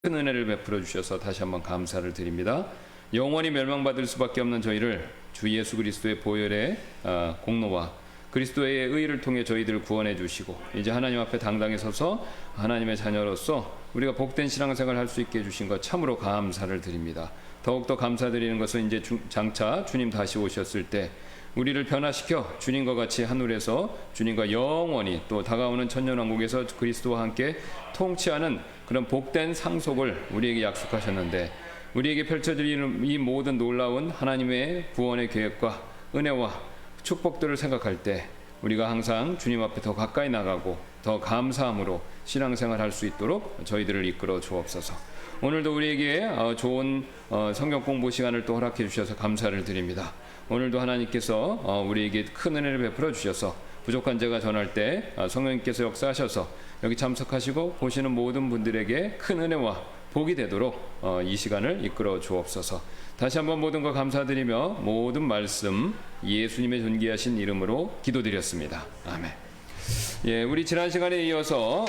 큰 은혜를 베풀어 주셔서 다시 한번 감사를 드립니다. 영원히 멸망받을 수밖에 없는 저희를 주 예수 그리스도의 보혈의 공로와 그리스도의 의를 통해 저희들을 구원해 주시고 이제 하나님 앞에 당당히 서서 하나님의 자녀로서 우리가 복된 신앙생활을 할 수 있게 해주신 것 참으로 감사를 드립니다. 더욱더 감사드리는 것은 이제 장차 주님 다시 오셨을 때 우리를 변화시켜 주님과 같이 하늘에서 주님과 영원히 또 다가오는 천년왕국에서 그리스도와 함께 통치하는 그런 복된 상속을 우리에게 약속하셨는데, 우리에게 펼쳐지는 이 모든 놀라운 하나님의 구원의 계획과 은혜와 축복들을 생각할 때 우리가 항상 주님 앞에 더 가까이 나가고 더 감사함으로 신앙생활 할 수 있도록 저희들을 이끌어 주옵소서. 오늘도 우리에게 좋은 성경 공부 시간을 또 허락해 주셔서 감사를 드립니다. 오늘도 하나님께서 우리에게 큰 은혜를 베풀어 주셔서 부족한 제가 전할 때 성령님께서 역사하셔서 여기 참석하시고 보시는 모든 분들에게 큰 은혜와 복이 되도록 이 시간을 이끌어 주옵소서. 다시 한번 모든 것 감사드리며 모든 말씀 예수님의 존귀하신 이름으로 기도드렸습니다. 아멘. 예, 우리 지난 시간에 이어서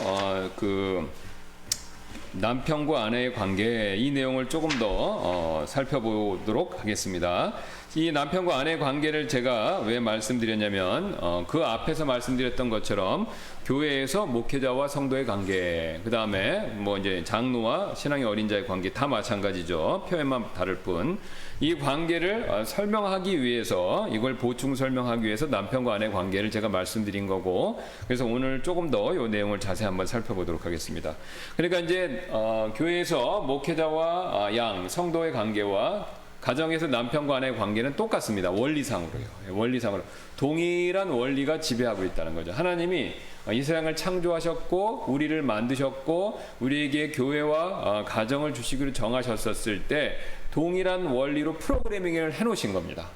남편과 아내의 관계, 이 내용을 조금 더 살펴보도록 하겠습니다. 이 남편과 아내의 관계를 제가 왜 말씀드렸냐면 그 앞에서 말씀드렸던 것처럼 교회에서 목회자와 성도의 관계, 그 다음에 뭐 이제 장로와 신앙의 어린 자의 관계 다 마찬가지죠. 표현만 다를 뿐. 이 관계를 설명하기 위해서, 이걸 보충 설명하기 위해서 남편과 아내의 관계를 제가 말씀드린 거고, 그래서 오늘 조금 더 이 내용을 자세히 한번 살펴보도록 하겠습니다. 그러니까 이제 교회에서 목회자와 성도의 관계와 가정에서 남편과 아내의 관계는 똑같습니다. 원리상으로요. 원리상으로 동일한 원리가 지배하고 있다는 거죠. 하나님이 이 세상을 창조하셨고 우리를 만드셨고 우리에게 교회와 가정을 주시기로 정하셨었을 때 동일한 원리로 프로그래밍을 해놓으신 겁니다.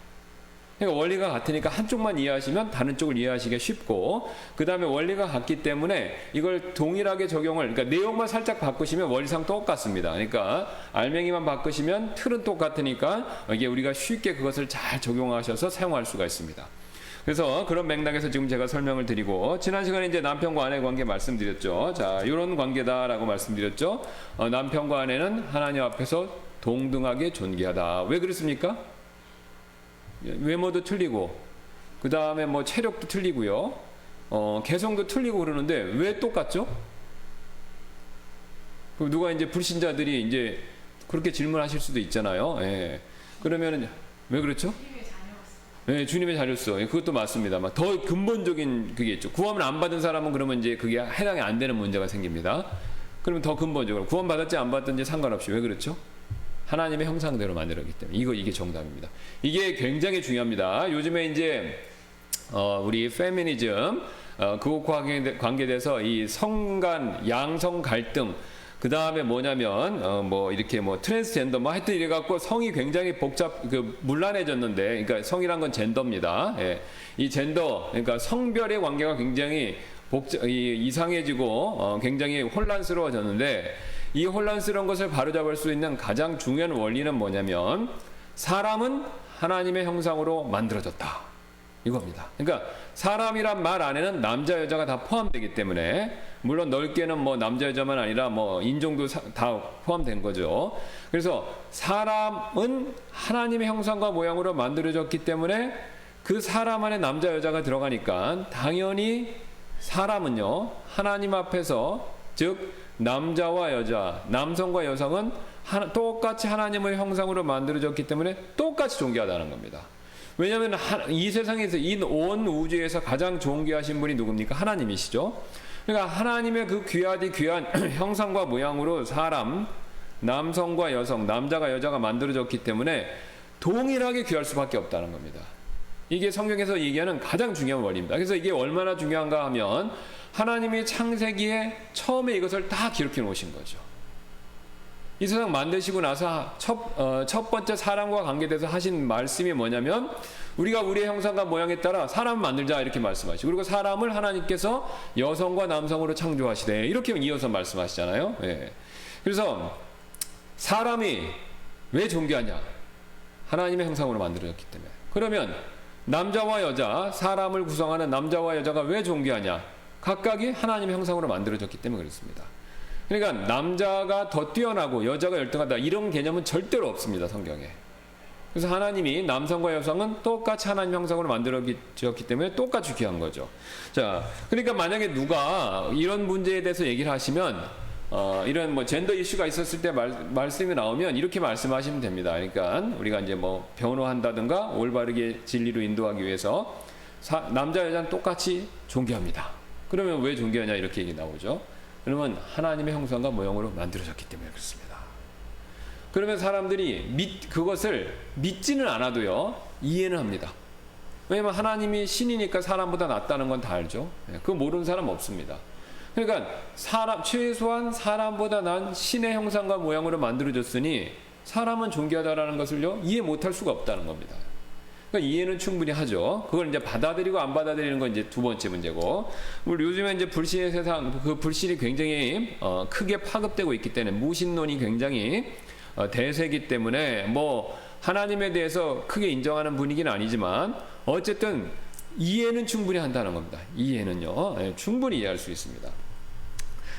그러니까 원리가 같으니까 한쪽만 이해하시면 다른 쪽을 이해하시기가 쉽고, 그 다음에 원리가 같기 때문에 이걸 동일하게 적용을, 그러니까 내용만 살짝 바꾸시면 원리상 똑같습니다. 그러니까 알맹이만 바꾸시면 틀은 똑같으니까 이게 우리가 쉽게 그것을 잘 적용하셔서 사용할 수가 있습니다. 그래서 그런 맥락에서 지금 제가 설명을 드리고, 지난 시간에 이제 남편과 아내의 관계 말씀드렸죠. 자, 이런 관계다라고 말씀드렸죠. 남편과 아내는 하나님 앞에서 동등하게 존귀하다. 왜 그렇습니까? 외모도 틀리고, 그 다음에 뭐 체력도 틀리고요, 개성도 틀리고 그러는데 왜 똑같죠? 그럼 누가 이제 불신자들이 이제 그렇게 질문하실 수도 있잖아요. 예. 그러면은 왜 그렇죠? 네, 주님의 자녀였어. 그것도 맞습니다. 더 근본적인 그게 있죠. 구원을 안 받은 사람은 그러면 이제 그게 해당이 안 되는 문제가 생깁니다. 그러면 더 근본적으로 구원 받았지 안 받든지 상관없이 왜 그렇죠? 하나님의 형상대로 만들었기 때문에 이게 정답입니다. 이게 굉장히 중요합니다. 요즘에 이제 우리 페미니즘 그것과 관계돼서 이 성간 양성 갈등, 그 다음에 뭐냐면 뭐 이렇게 뭐 트랜스젠더 뭐 하여튼 이래 갖고 성이 굉장히 문란해졌는데, 그러니까 성이란 건 젠더입니다. 예. 이 젠더, 그러니까 성별의 관계가 굉장히 이상해지고 굉장히 혼란스러워졌는데, 이 혼란스러운 것을 바로잡을 수 있는 가장 중요한 원리는 뭐냐면 사람은 하나님의 형상으로 만들어졌다, 이겁니다. 그러니까 사람이란 말 안에는 남자 여자가 다 포함되기 때문에, 물론 넓게는 뭐 남자 여자만 아니라 뭐 인종도 다 포함된 거죠. 그래서 사람은 하나님의 형상과 모양으로 만들어졌기 때문에 그 사람 안에 남자 여자가 들어가니까 당연히 사람은요, 하나님 앞에서, 즉 남자와 여자, 남성과 여성은 똑같이 하나님의 형상으로 만들어졌기 때문에 똑같이 존귀하다는 겁니다. 왜냐하면 이 세상에서, 이 온 우주에서 가장 존귀하신 분이 누굽니까? 하나님이시죠. 그러니까 하나님의 그 귀한 형상과 모양으로 사람, 남성과 여성, 남자가 여자가 만들어졌기 때문에 동일하게 귀할 수밖에 없다는 겁니다. 이게 성경에서 얘기하는 가장 중요한 원리입니다. 그래서 이게 얼마나 중요한가 하면 하나님이 창세기에 처음에 이것을 다 기록해 놓으신 거죠. 이 세상 만드시고 나서 첫 번째 사람과 관계돼서 하신 말씀이 뭐냐면, 우리가 우리의 형상과 모양에 따라 사람을 만들자, 이렇게 말씀하시고, 그리고 사람을 하나님께서 여성과 남성으로 창조하시되, 이렇게 이어서 말씀하시잖아요. 예. 그래서 사람이 왜 존귀하냐? 하나님의 형상으로 만들어졌기 때문에. 그러면 남자와 여자, 사람을 구성하는 남자와 여자가 왜 존귀하냐? 각각이 하나님의 형상으로 만들어졌기 때문에 그렇습니다. 그러니까 남자가 더 뛰어나고 여자가 열등하다 이런 개념은 절대로 없습니다, 성경에. 그래서 하나님이 남성과 여성은 똑같이 하나님 형상으로 만들어졌기 때문에 똑같이 귀한 거죠. 자, 그러니까 만약에 누가 이런 문제에 대해서 얘기를 하시면 이런 뭐 젠더 이슈가 있었을 때 말씀이 나오면 이렇게 말씀하시면 됩니다. 그러니까 우리가 이제 뭐 변호한다든가 올바르게 진리로 인도하기 위해서 남자 여자는 똑같이 존귀합니다. 그러면 왜 존귀하냐 이렇게 얘기 나오죠. 그러면 하나님의 형상과 모형으로 만들어졌기 때문에 그렇습니다. 그러면 사람들이 그것을 믿지는 않아도요, 이해는 합니다. 왜냐면 하나님이 신이니까 사람보다 낫다는 건 다 알죠. 그거 모르는 사람 없습니다. 그러니까 최소한 사람보다 난 신의 형상과 모양으로 만들어졌으니 사람은 존귀하다라는 것을요, 이해 못할 수가 없다는 겁니다. 그러니까 이해는 충분히 하죠. 그걸 이제 받아들이고 안 받아들이는 건 이제 두 번째 문제고, 요즘에 이제 불신의 세상, 그 불신이 굉장히 크게 파급되고 있기 때문에 무신론이 굉장히 대세이기 때문에 뭐 하나님에 대해서 크게 인정하는 분위기는 아니지만 어쨌든 이해는 충분히 한다는 겁니다. 이해는요, 충분히 이해할 수 있습니다.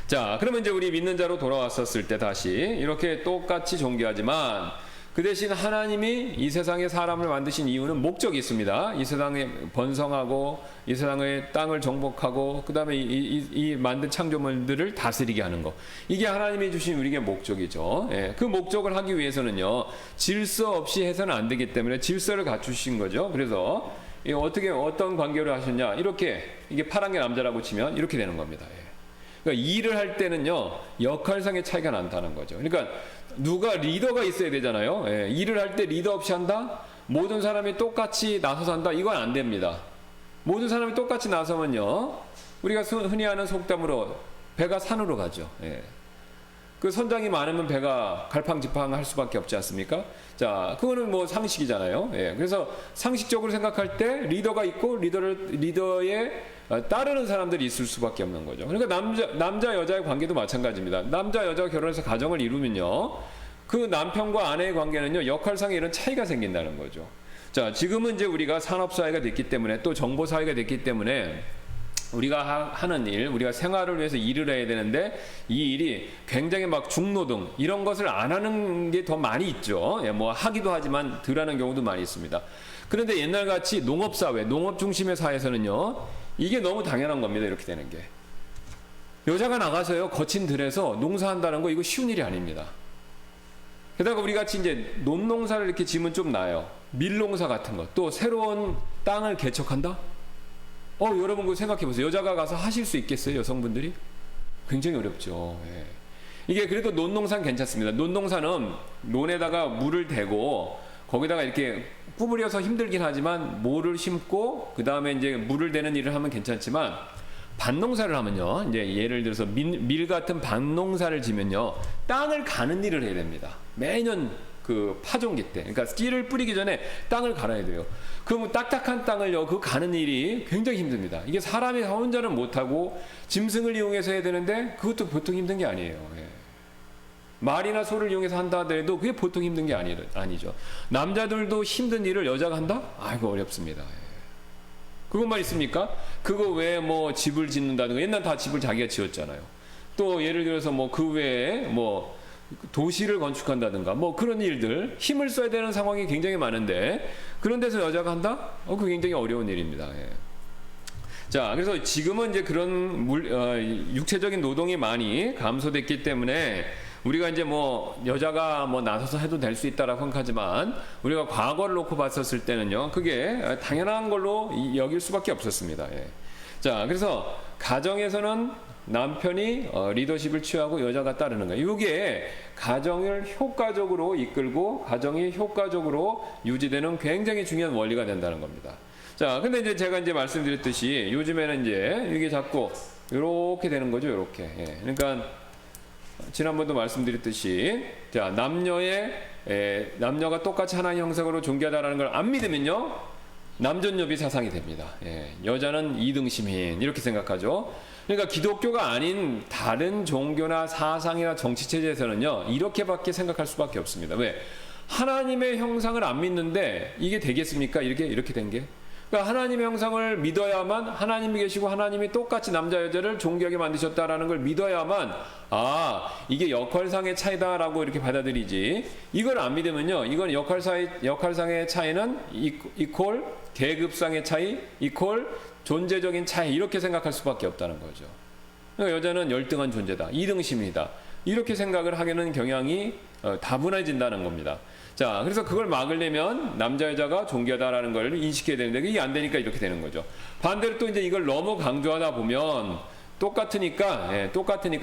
자, 그러면 이제 우리 믿는 자로 돌아왔었을 때 다시 이렇게 똑같이 존귀하지만 그 대신 하나님이 이 세상에 사람을 만드신 이유는 목적이 있습니다. 이 세상에 번성하고 이 세상의 땅을 정복하고 그 다음에 이 만든 창조물들을 다스리게 하는 거. 이게 하나님이 주신 우리에게 목적이죠. 그 목적을 하기 위해서는요, 질서 없이 해서는 안 되기 때문에 질서를 갖추신 거죠. 그래서 어떤 관계로 하셨냐, 이렇게 이게 파란 게 남자라고 치면 이렇게 되는 겁니다. 그러니까 일을 할 때는요, 역할상의 차이가 난다는 거죠. 그러니까 누가 리더가 있어야 되잖아요. 일을 할 때 리더 없이 한다? 모든 사람이 똑같이 나서서 한다? 이건 안 됩니다. 모든 사람이 똑같이 나서면요, 우리가 흔히 하는 속담으로 배가 산으로 가죠. 그 선장이 많으면 배가 갈팡질팡할 수밖에 없지 않습니까? 자, 그거는 뭐 상식이잖아요. 그래서 상식적으로 생각할 때 리더가 있고 리더에 따르는 사람들이 있을 수밖에 없는 거죠. 그러니까 남자 여자의 관계도 마찬가지입니다. 남자 여자가 결혼해서 가정을 이루면요, 그 남편과 아내의 관계는요, 역할상에 이런 차이가 생긴다는 거죠. 자, 지금은 이제 우리가 산업사회가 됐기 때문에 또 정보사회가 됐기 때문에 우리가 하는 일, 우리가 생활을 위해서 일을 해야 되는데 이 일이 굉장히 막 중노동 이런 것을 안 하는 게 더 많이 있죠. 뭐 하기도 하지만 덜 하는 경우도 많이 있습니다. 그런데 옛날같이 농업사회, 농업 중심의 사회에서는요, 이게 너무 당연한 겁니다. 이렇게 되는 게. 여자가 나가서요, 거친 들에서 농사한다는 거 이거 쉬운 일이 아닙니다. 게다가 우리 같이 이제 논농사를 이렇게 지면 좀 나아요. 밀농사 같은 것, 또 새로운 땅을 개척한다? 여러분 그거 생각해 보세요. 여자가 가서 하실 수 있겠어요, 여성분들이? 굉장히 어렵죠. 이게 그래도 논농사는 괜찮습니다. 논농사는 논에다가 물을 대고 거기다가 이렇게 구부려서 힘들긴 하지만 모를 심고 그 다음에 이제 물을 대는 일을 하면 괜찮지만, 밭농사를 하면요, 이제 예를 들어서 밀 같은 밭농사를 지면요, 땅을 가는 일을 해야 됩니다. 매년 그 파종기 때, 그러니까 씨를 뿌리기 전에 땅을 갈아야 돼요. 그러면 딱딱한 땅을요, 그 가는 일이 굉장히 힘듭니다. 이게 사람이 혼자는 못하고 짐승을 이용해서 해야 되는데 그것도 보통 힘든 게 아니에요. 말이나 소를 이용해서 한다 하더라도 그게 보통 힘든 게 아니죠. 남자들도 힘든 일을 여자가 한다? 아이고 어렵습니다. 그것만 있습니까? 그거 외에 뭐 집을 짓는다든가, 옛날 다 집을 자기가 지었잖아요. 또 예를 들어서 뭐 그 외에 뭐 도시를 건축한다든가 뭐 그런 일들, 힘을 써야 되는 상황이 굉장히 많은데 그런 데서 여자가 한다? 그거 굉장히 어려운 일입니다. 자, 그래서 지금은 이제 그런 육체적인 노동이 많이 감소됐기 때문에 우리가 이제 뭐 여자가 뭐 나서서 해도 될 수 있다라고 생각하지만, 우리가 과거를 놓고 봤었을 때는요, 그게 당연한 걸로 여길 수밖에 없었습니다. 자, 그래서 가정에서는 남편이 리더십을 취하고 여자가 따르는 거예요. 이게 가정을 효과적으로 이끌고 가정이 효과적으로 유지되는 굉장히 중요한 원리가 된다는 겁니다. 자, 근데 이제 제가 이제 말씀드렸듯이 요즘에는 이제 이게 자꾸 이렇게 되는 거죠, 이렇게. 그러니까 지난번도 말씀드렸듯이, 자, 남녀가 똑같이 하나님 형상으로 존귀하다라는 걸 안 믿으면요, 남존여비 사상이 됩니다. 여자는 이등심인 이렇게 생각하죠. 그러니까 기독교가 아닌 다른 종교나 사상이나 정치체제에서는요, 이렇게밖에 생각할 수밖에 없습니다. 왜? 하나님의 형상을 안 믿는데 이게 되겠습니까? 이렇게 된 게. 그러니까 하나님의 형상을 믿어야만, 하나님이 계시고 하나님이 똑같이 남자 여자를 동귀하게 만드셨다라는 걸 믿어야만 이게 역할상의 차이다라고 이렇게 받아들이지, 이걸 안 믿으면요, 이건 역할상의 차이는 이퀄 계급상의 차이 이퀄 존재적인 차이, 이렇게 생각할 수밖에 없다는 거죠. 그러니까 여자는 열등한 존재다, 이등심이다, 이렇게 생각을 하게는 경향이 다분해진다는 겁니다. 자, 그래서 그걸 막으려면 남자 여자가 존귀하다라는 걸 인식해야 되는데 이게 안 되니까 이렇게 되는 거죠. 반대로 또 이제 이걸 너무 강조하다 보면 똑같으니까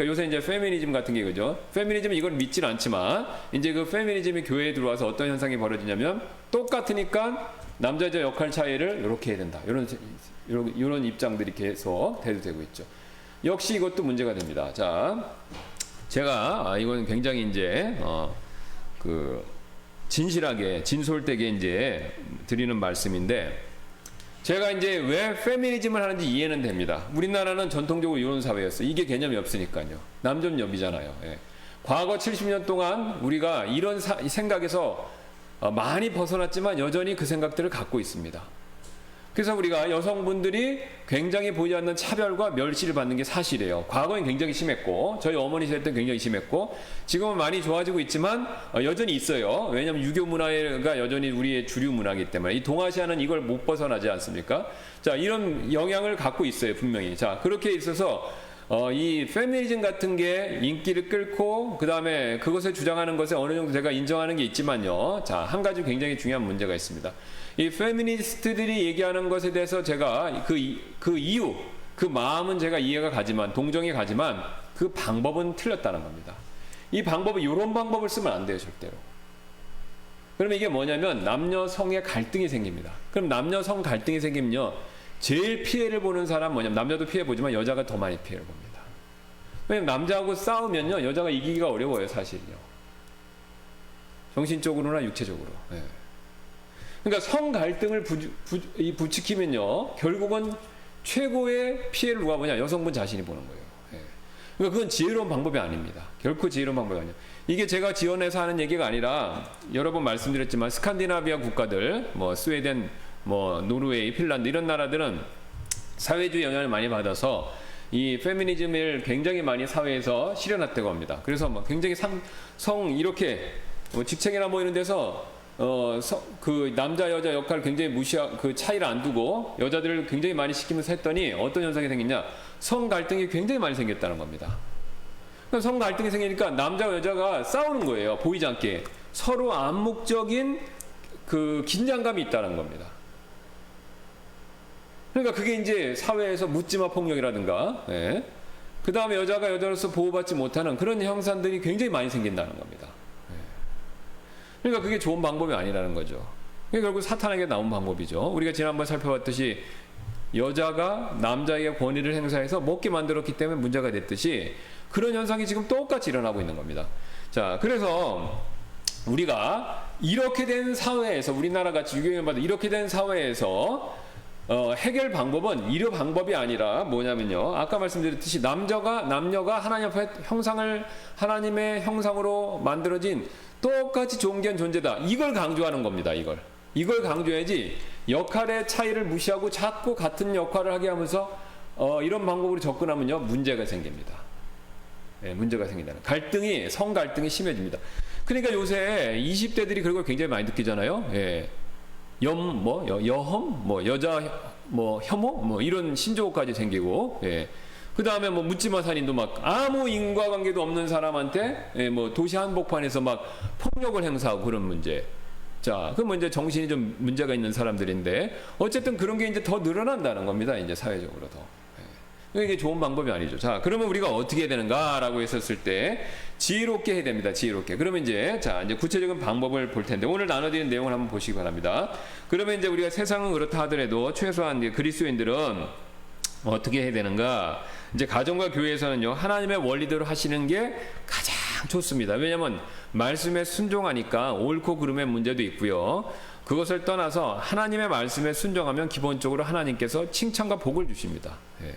요새 이제 페미니즘 같은 게, 그죠? 페미니즘은 이걸 믿진 않지만 이제 그 페미니즘이 교회에 들어와서 어떤 현상이 벌어지냐면, 똑같으니까 남자 여자 역할 차이를 이렇게 해야 된다, 이런 입장들이 계속 대두되고 있죠. 역시 이것도 문제가 됩니다. 자, 제가 이건 굉장히 이제 진실하게 진솔되게 이제 드리는 말씀인데, 제가 이제 왜 페미니즘을 하는지 이해는 됩니다. 우리나라는 전통적으로 이혼 사회였어요. 이게 개념이 없으니까요. 남존여비잖아요. 예. 과거 70년 동안 우리가 이런 생각에서 많이 벗어났지만 여전히 그 생각들을 갖고 있습니다. 그래서 우리가 여성분들이 굉장히 보지 않는 차별과 멸시를 받는 게 사실이에요. 과거엔 굉장히 심했고, 저희 어머니 세대 때는 굉장히 심했고, 지금은 많이 좋아지고 있지만 여전히 있어요. 왜냐하면 유교 문화가 여전히 우리의 주류 문화이기 때문에. 이 동아시아는 이걸 못 벗어나지 않습니까? 자, 이런 영향을 갖고 있어요, 분명히. 자, 그렇게 있어서 이 페미니즘 같은 게 인기를 끌고, 그 다음에 그것을 주장하는 것에 어느 정도 제가 인정하는 게 있지만요. 자, 한 가지 굉장히 중요한 문제가 있습니다. 이 페미니스트들이 얘기하는 것에 대해서 제가 그 이유, 그 마음은 제가 이해가 가지만, 동정이 가지만, 그 방법은 틀렸다는 겁니다. 이 방법은 이런 방법을 쓰면 안 돼요, 절대로. 그러면 이게 뭐냐면 남녀 성의 갈등이 생깁니다. 그럼 남녀 성 갈등이 생기면요, 제일 피해를 보는 사람 뭐냐면, 남자도 피해 보지만 여자가 더 많이 피해를 봅니다. 왜냐면 남자하고 싸우면요, 여자가 이기기가 어려워요, 사실은요. 정신적으로나 육체적으로. 네. 그러니까 성 갈등을 부추기면요, 결국은 최고의 피해를 누가 보냐? 여성분 자신이 보는 거예요. 예. 그러니까 그건 지혜로운 방법이 아닙니다. 결코 지혜로운 방법이 아니에요. 이게 제가 지원해서 하는 얘기가 아니라, 여러 번 말씀드렸지만 스칸디나비아 국가들, 뭐 스웨덴, 뭐 노르웨이, 핀란드 이런 나라들은 사회주의 영향을 많이 받아서 이 페미니즘을 굉장히 많이 사회에서 실현했다고 합니다. 그래서 뭐 굉장히 이렇게 직책이나 뭐 이런 데서 그 남자 여자 역할을 굉장히 그 차이를 안 두고 여자들을 굉장히 많이 시키면서 했더니 어떤 현상이 생겼냐? 성 갈등이 굉장히 많이 생겼다는 겁니다. 성 갈등이 생기니까 남자와 여자가 싸우는 거예요. 보이지 않게 서로 암묵적인 그 긴장감이 있다는 겁니다. 그러니까 그게 이제 사회에서 묻지마 폭력이라든가, 예. 그 다음에 여자가 여자로서 보호받지 못하는 그런 형상들이 굉장히 많이 생긴다는 겁니다. 그러니까 그게 좋은 방법이 아니라는 거죠. 그게 결국 사탄에게 나온 방법이죠. 우리가 지난번 살펴봤듯이 여자가 남자에게 권위를 행사해서 먹게 만들었기 때문에 문제가 됐듯이 그런 현상이 지금 똑같이 일어나고 있는 겁니다. 자, 그래서 우리가 이렇게 된 사회에서, 우리나라 같이 유교에 받은 이렇게 된 사회에서 해결 방법은 이런 방법이 아니라 뭐냐면요, 아까 말씀드렸듯이 남녀가 하나님 앞에 하나님의 형상으로 만들어진 똑같이 존귀한 존재다, 이걸 강조하는 겁니다. 이걸 강조해야지 역할의 차이를 무시하고 자꾸 같은 역할을 하게 하면서 이런 방법으로 접근하면요, 문제가 생깁니다. 예, 문제가 생긴다는, 성 갈등이 심해집니다. 그러니까 요새 20대들이 그런 걸 굉장히 많이 느끼잖아요. 예. 여혐, 여자, 혐오, 이런 신조어까지 생기고, 예. 그 다음에 묻지마 살인도 막 아무 인과관계도 없는 사람한테, 예, 도시 한복판에서 막 폭력을 행사하고 그런 문제. 자, 그럼 이제 정신이 좀 문제가 있는 사람들인데, 어쨌든 그런 게 이제 더 늘어난다는 겁니다. 이제 사회적으로 더. 이게 좋은 방법이 아니죠. 자, 그러면 우리가 어떻게 해야 되는가라고 했었을 때 지혜롭게 해야 됩니다. 지혜롭게. 그러면 이제 구체적인 방법을 볼 텐데, 오늘 나눠드린 내용을 한번 보시기 바랍니다. 그러면 이제 우리가 세상은 그렇다 하더라도 최소한 그리스도인들은 어떻게 해야 되는가? 이제 가정과 교회에서는요, 하나님의 원리대로 하시는 게 가장 좋습니다. 왜냐하면 말씀에 순종하니까 옳고 그름의 문제도 있고요. 그것을 떠나서 하나님의 말씀에 순종하면 기본적으로 하나님께서 칭찬과 복을 주십니다. 예.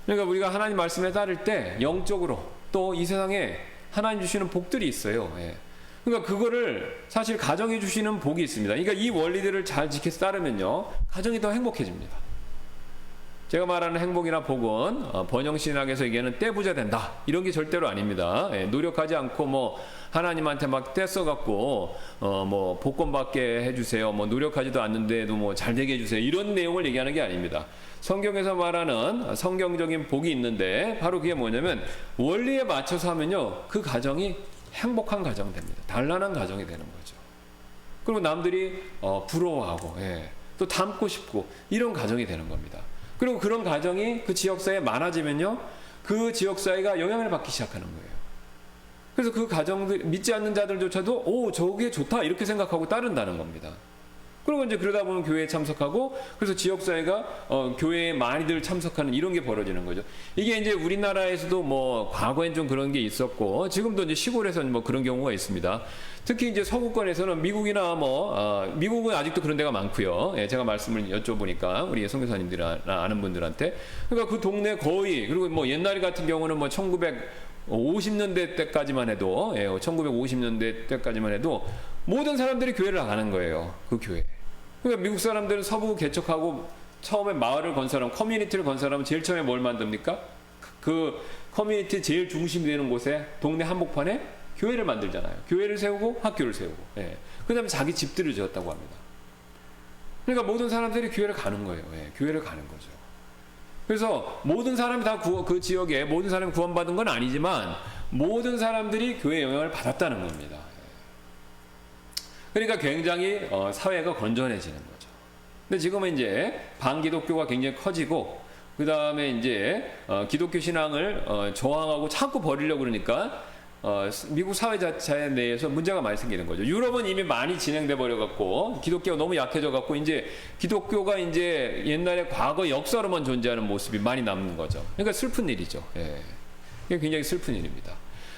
그러니까 우리가 하나님 말씀에 따를 때 영적으로 또 이 세상에 하나님 주시는 복들이 있어요. 예. 그러니까 그거를 사실 가정이 주시는 복이 있습니다. 그러니까 이 원리들을 잘 지켜서 따르면요, 가정이 더 행복해집니다. 제가 말하는 행복이나 복은 번영신학에서 얘기하는 떼부자 된다 이런 게 절대로 아닙니다. 예, 노력하지 않고 뭐 하나님한테 막 떼써갖고 뭐 복권 받게 해주세요, 뭐 노력하지도 않는데도 뭐 잘 되게 해주세요, 이런 내용을 얘기하는 게 아닙니다. 성경에서 말하는 성경적인 복이 있는데 바로 그게 뭐냐면 원리에 맞춰서 하면요, 그 가정이 행복한 가정 됩니다. 단란한 가정이 되는 거죠. 그리고 남들이 부러워하고, 예, 또 닮고 싶고 이런 가정이 되는 겁니다. 그리고 그런 가정이 그 지역사회에 많아지면요, 그 지역사회가 영향을 받기 시작하는 거예요. 그래서 그 가정들, 믿지 않는 자들조차도 오, 저게 좋다 이렇게 생각하고 따른다는 겁니다. 그리고 이제 그러다 보면 교회에 참석하고, 그래서 지역사회가 교회에 많이들 참석하는 이런 게 벌어지는 거죠. 이게 이제 우리나라에서도 뭐 과거엔 좀 그런 게 있었고, 지금도 이제 시골에서는 뭐 그런 경우가 있습니다. 특히 이제 서구권에서는 미국이나 미국은 아직도 그런 데가 많고요. 예, 제가 말씀을 여쭤보니까 우리 선교사님들이나 아는 분들한테, 그러니까 그 동네 거의, 그리고 뭐 옛날 같은 경우는 뭐 1950년대 때까지만 해도, 예, 1950년대 때까지만 해도 모든 사람들이 교회를 가는 거예요. 그 교회. 그러니까 미국 사람들은 서부 개척하고 처음에 마을을 건설하면, 커뮤니티를 건설하면 제일 처음에 뭘 만듭니까? 그 커뮤니티 제일 중심이 되는 곳에, 동네 한복판에 교회를 만들잖아요. 교회를 세우고 학교를 세우고, 예, 그 다음에 자기 집들을 지었다고 합니다. 그러니까 모든 사람들이 교회를 가는 거예요. 예, 교회를 가는 거죠. 그래서 모든 사람이 다 그 지역에 모든 사람이 구원받은 건 아니지만 모든 사람들이 교회 영향을 받았다는 겁니다. 그러니까 굉장히 사회가 건전해지는 거죠. 근데 지금은 이제 반기독교가 굉장히 커지고, 그 다음에 이제 기독교 신앙을 저항하고 자꾸 버리려고 그러니까 미국 사회 자체 내에서 문제가 많이 생기는 거죠. 유럽은 이미 많이 진행돼 버려갖고 기독교가 너무 약해져갖고 이제 기독교가 이제 옛날에 과거 역사로만 존재하는 모습이 많이 남는 거죠. 그러니까 슬픈 일이죠. 예. 이게 굉장히 슬픈 일입니다.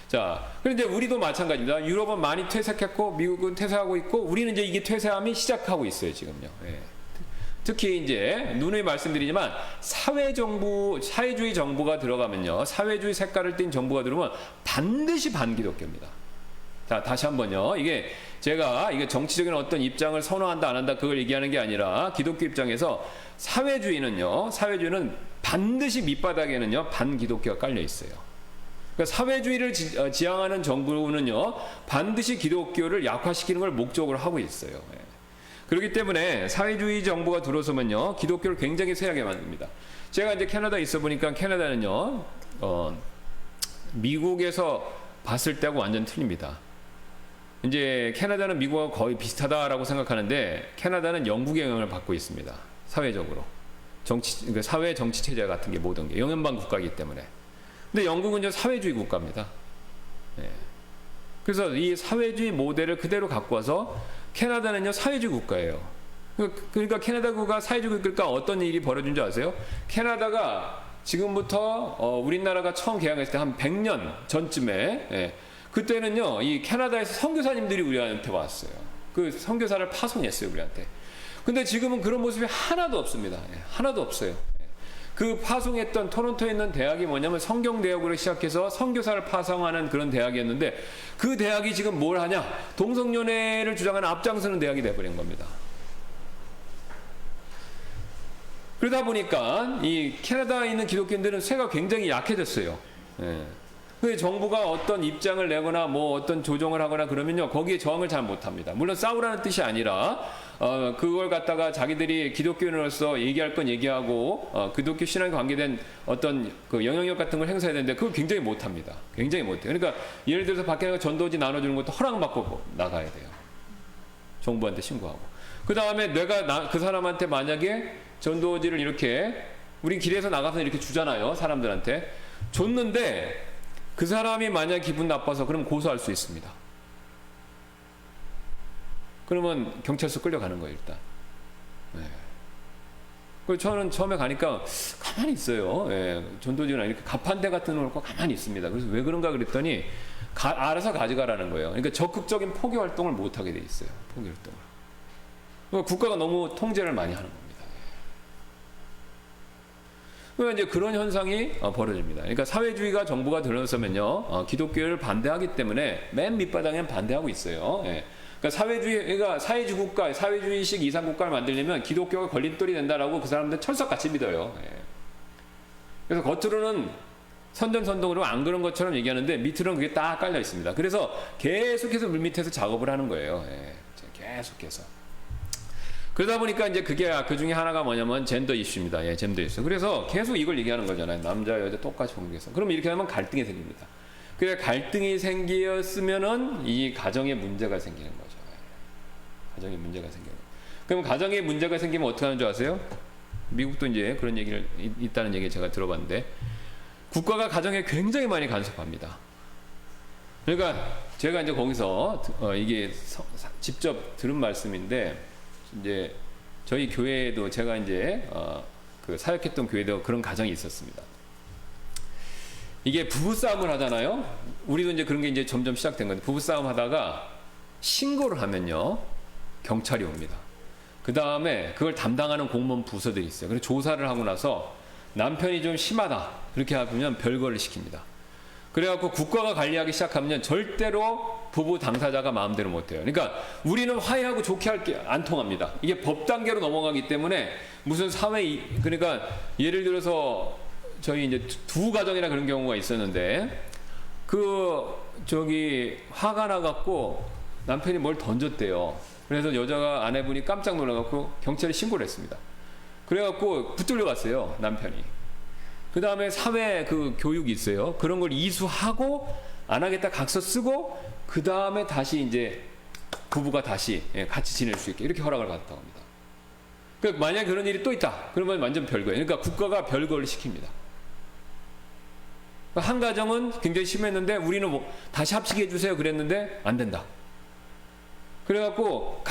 자, 그런데 우리도 마찬가지입니다. 유럽은 많이 퇴색했고 미국은 퇴색하고 있고, 우리는 이제 이게 퇴색함이 시작하고 있어요, 지금요. 예. 특히 이제 누누이 말씀드리지만 사회주의 정부가 들어가면요, 사회주의 색깔을 띤 정부가 들어오면 반드시 반기독교입니다. 자, 다시 한번요. 이게 제가 정치적인 어떤 입장을 선호한다 안 한다 그걸 얘기하는 게 아니라, 기독교 입장에서 사회주의는 반드시 밑바닥에는요 반기독교가 깔려 있어요. 그러니까 사회주의를 지향하는 정부는요 반드시 기독교를 약화시키는 걸 목적으로 하고 있어요. 그렇기 때문에 사회주의 정부가 들어서면요 기독교를 굉장히 쇠하게 만듭니다. 제가 이제 캐나다에 있어 보니까 캐나다는요 미국에서 봤을 때하고 완전 틀립니다. 이제 캐나다는 미국하고 거의 비슷하다라고 생각하는데, 캐나다는 영국의 영향을 받고 있습니다. 사회적으로 그러니까 사회 정치 체제 같은 게 모든 게 영연방 국가이기 때문에. 근데 영국은 이제 사회주의 국가입니다. 예. 그래서 이 사회주의 모델을 그대로 갖고 와서 캐나다는요 사회주의 국가예요. 그러니까 캐나다가 사회주의 국가니까 어떤 일이 벌어진 줄 아세요? 캐나다가 지금부터 우리나라가 처음 개항했을 때 한 100년 전쯤에, 예, 그때는요 이 캐나다에서 선교사님들이 우리한테 왔어요. 그 선교사를 파송했어요 우리한테. 근데 지금은 그런 모습이 하나도 없습니다. 예, 하나도 없어요. 그 파송했던 토론토에 있는 대학이 뭐냐면 성경대학으로 시작해서 선교사를 파송하는 그런 대학이었는데, 그 대학이 지금 뭘 하냐? 동성연애를 주장하는 앞장서는 대학이 돼버린 겁니다. 그러다 보니까 이 캐나다에 있는 기독교인들은 쇠가 굉장히 약해졌어요. 예. 그 정부가 어떤 입장을 내거나 뭐 어떤 조정을 하거나 그러면요 거기에 저항을 잘 못합니다. 물론 싸우라는 뜻이 아니라 그걸 갖다가 자기들이 기독교인으로서 얘기할 건 얘기하고 기독교 신앙에 관계된 어떤 그 영향력 같은 걸 행사해야 되는데 그걸 굉장히 못합니다. 굉장히 못해요. 그러니까 예를 들어서 밖에 나가 전도지 나눠주는 것도 허락받고 나가야 돼요. 정부한테 신고하고. 그 다음에 내가 그 사람한테 만약에 전도지를 이렇게 우리 길에서 나가서 이렇게 주잖아요. 사람들한테 줬는데 그 사람이 만약 기분 나빠서 그러면 고소할 수 있습니다. 그러면 경찰서 끌려가는 거예요 일단. 네. 그래서 저는 처음에 가니까 가만히 있어요. 예, 전도지나 이렇게 가판대 같은 걸 가만히 있습니다. 그래서 왜 그런가 그랬더니 알아서 가져가라는 거예요. 그러니까 적극적인 포교 활동을 못 하게 돼 있어요. 포교 활동을. 그러니까 국가가 너무 통제를 많이 하는 겁니다. 그러니까 이제 그런 현상이 벌어집니다. 그러니까 사회주의가 정부가 들어서면요, 기독교를 반대하기 때문에 맨 밑바닥에는 반대하고 있어요. 예. 그러니까 사회주의가 사회주의 국가, 사회주의식 이상 국가를 만들려면 기독교가 걸림돌이 된다라고 그 사람들 철석같이 믿어요. 예. 그래서 겉으로는 선전선동으로 안 그런 것처럼 얘기하는데 밑으로는 그게 딱 깔려 있습니다. 그래서 계속해서 물밑에서 작업을 하는 거예요. 예. 계속해서. 그러다 보니까 이제 그게 그 중에 하나가 뭐냐면 젠더 이슈입니다. 예, 젠더 이슈. 그래서 계속 이걸 얘기하는 거잖아요. 남자 여자 똑같이 공부해서. 그러면 이렇게 하면 갈등이 생깁니다. 그래 갈등이 생기었으면은 이 가정에 문제가 생기는 거죠. 가정에 문제가 생겨요. 그럼 가정에 문제가 생기면 어떻게 하는 줄 아세요? 미국도 이제 그런 얘기를 있다는 얘기 제가 들어봤는데 국가가 가정에 굉장히 많이 간섭합니다. 그러니까 제가 이제 거기서 이게 직접 들은 말씀인데 이제 저희 교회에도 제가 이제 그 사역했던 교회도 그런 가정이 있었습니다. 이게 부부싸움을 하잖아요. 우리도 이제 그런 게 이제 점점 시작된 건데 부부싸움 하다가 신고를 하면요 경찰이 옵니다. 그 다음에 그걸 담당하는 공무원 부서들이 있어요. 그래서 조사를 하고 나서 남편이 좀 심하다 그렇게 하면 별거를 시킵니다. 그래갖고 국가가 관리하기 시작하면 절대로 부부 당사자가 마음대로 못해요. 그러니까 우리는 화해하고 좋게 할 게 안 통합니다. 이게 법 단계로 넘어가기 때문에 무슨 사회 그러니까 예를 들어서 저희 이제 두 가정이나 그런 경우가 있었는데 화가 나갖고 남편이 뭘 던졌대요. 그래서 여자가 아내분이 깜짝 놀라갖고 경찰에 신고를 했습니다. 그래갖고 붙들려 갔어요 남편이. 그 다음에 사회 그 교육이 있어요. 그런 걸 이수하고 안 하겠다 각서 쓰고 그 다음에 다시 이제 부부가 다시 같이 지낼 수 있게 이렇게 허락을 받았다고 합니다. 그러니까 만약 그런 일이 또 있다 그러면 완전 별거예요. 그러니까 국가가 별거를 시킵니다. 한 가정은 굉장히 심했는데 우리는 뭐 다시 합치게 해주세요 그랬는데 안 된다. 그래갖고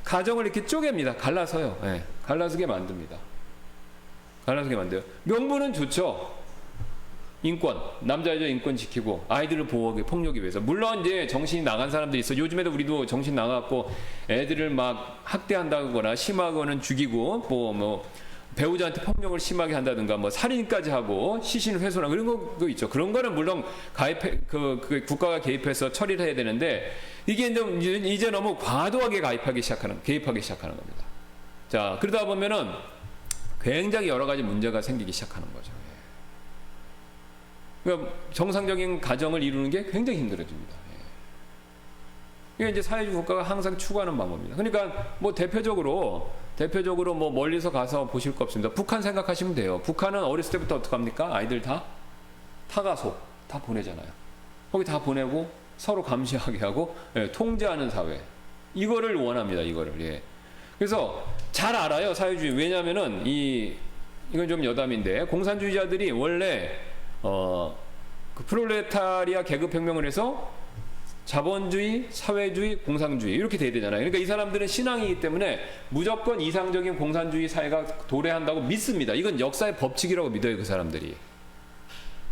가정을 이렇게 쪼갭니다. 갈라서요. 네, 갈라서게 만듭니다. 갈라서게 만들어요. 명분은 좋죠. 인권, 남자 여자 인권 지키고 아이들을 보호하기, 폭력이 위해서. 물론 이제 정신이 나간 사람들이 있어. 요즘에도 우리도 정신 나갔고 애들을 막 학대한다거나 심하거나 죽이고 뭐 배우자한테 폭력을 심하게 한다든가 뭐 살인까지 하고 시신 훼손하고 그런 것도 있죠. 그런 거는 물론 그 국가가 개입해서 처리를 해야 되는데 이게 이제 너무 과도하게 개입하기 시작하는 겁니다. 자, 그러다 보면은 굉장히 여러 가지 문제가 생기기 시작하는 거죠. 그러니까 정상적인 가정을 이루는 게 굉장히 힘들어집니다. 이게 이제 사회주의 국가가 항상 추구하는 방법입니다. 그러니까 뭐 대표적으로 뭐 멀리서 가서 보실 거 없습니다. 북한 생각하시면 돼요. 북한은 어렸을 때부터 어떻게 합니까? 아이들 다 타가소 다 보내잖아요. 거기 다 보내고 서로 감시하게 하고 통제하는 사회. 이거를 원합니다. 이거를. 예. 그래서 잘 알아요. 사회주의. 왜냐하면은 이건 좀 여담인데 공산주의자들이 원래 그 프롤레타리아 계급혁명을 해서 자본주의, 사회주의, 공산주의 이렇게 돼야 되잖아요. 그러니까 이 사람들은 신앙이기 때문에 무조건 이상적인 공산주의 사회가 도래한다고 믿습니다. 이건 역사의 법칙이라고 믿어요, 그 사람들이.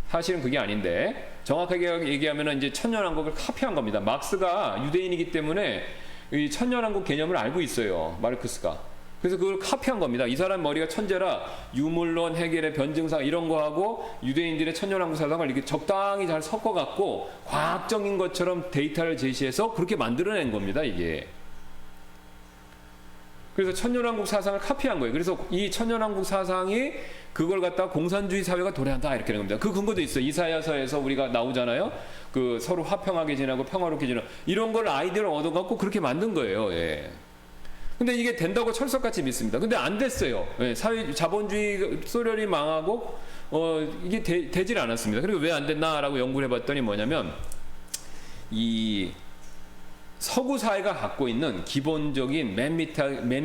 사실은 그게 아닌데 정확하게 얘기하면 이제 천년왕국을 카피한 겁니다. 막스가 유대인이기 때문에 이 천년왕국 개념을 알고 있어요, 마르크스가. 그래서 그걸 카피한 겁니다. 이 사람 머리가 천재라 유물론, 해겔의 변증상 이런 거하고 유대인들의 천년왕국 사상을 이렇게 적당히 잘 섞어갖고 과학적인 것처럼 데이터를 제시해서 그렇게 만들어낸 겁니다, 이게. 그래서 천년왕국 사상을 카피한 거예요. 그래서 이 천년왕국 사상이 그걸 갖다가 공산주의 사회가 도래한다 이렇게 되는 겁니다. 그 근거도 있어요. 이사야서에서 우리가 나오잖아요. 그 서로 화평하게 지내고 평화롭게 지내고 이런 걸 아이디어를 얻어갖고 그렇게 만든 거예요. 예. 근데 이게 된다고 철석같이 믿습니다. 근데 안 됐어요. 예, 자본주의 소련이 망하고 이게 되질 않았습니다. 그리고 왜 안 됐나라고 연구를 해봤더니 뭐냐면 이 서구 사회가 갖고 있는 기본적인 맨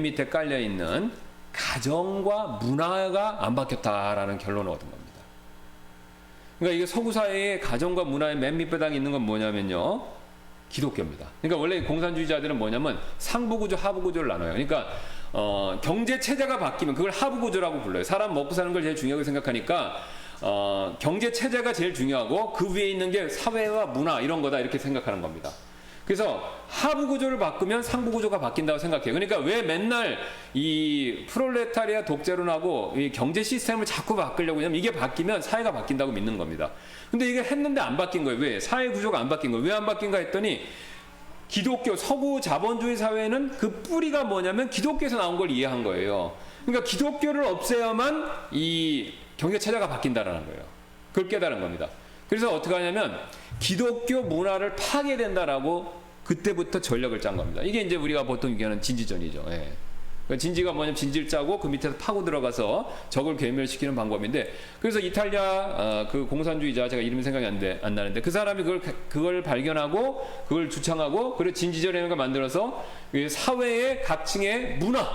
밑에 깔려 있는 가정과 문화가 안 바뀌었다라는 결론을 얻은 겁니다. 그러니까 이게 서구 사회의 가정과 문화의 맨 밑바닥에 있는 건 뭐냐면요. 기독교입니다. 그러니까 원래 공산주의자들은 뭐냐면 상부구조, 하부구조를 나눠요. 그러니까 경제 체제가 바뀌면 그걸 하부구조라고 불러요. 사람 먹고 사는 걸 제일 중요하게 생각하니까 경제 체제가 제일 중요하고 그 위에 있는 게 사회와 문화 이런 거다 이렇게 생각하는 겁니다. 그래서 하부 구조를 바꾸면 상부 구조가 바뀐다고 생각해요. 그러니까 왜 맨날 이 프롤레타리아 독재론하고 이 경제 시스템을 자꾸 바꾸려고 하냐면 이게 바뀌면 사회가 바뀐다고 믿는 겁니다. 근데 이게 했는데 안 바뀐 거예요. 왜? 사회 구조가 안 바뀐 거예요. 왜 안 바뀐가 했더니 기독교, 서구 자본주의 사회는 그 뿌리가 뭐냐면 기독교에서 나온 걸 이해한 거예요. 그러니까 기독교를 없애야만 이 경제 체제가 바뀐다라는 거예요. 그걸 깨달은 겁니다. 그래서 어떻게 하냐면 기독교 문화를 파괴된다라고 그때부터 전략을 짠 겁니다. 이게 이제 우리가 보통 얘기하는 진지전이죠. 예. 그러니까 진지가 뭐냐면 진지를 짜고 그 밑에서 파고 들어가서 적을 괴멸시키는 방법인데, 그래서 이탈리아 그 공산주의자, 제가 이름이 생각이 안 나는데 그 사람이 그걸 발견하고 그걸 주창하고 그리고 진지전이라는 걸 만들어서 사회의 각층의 문화,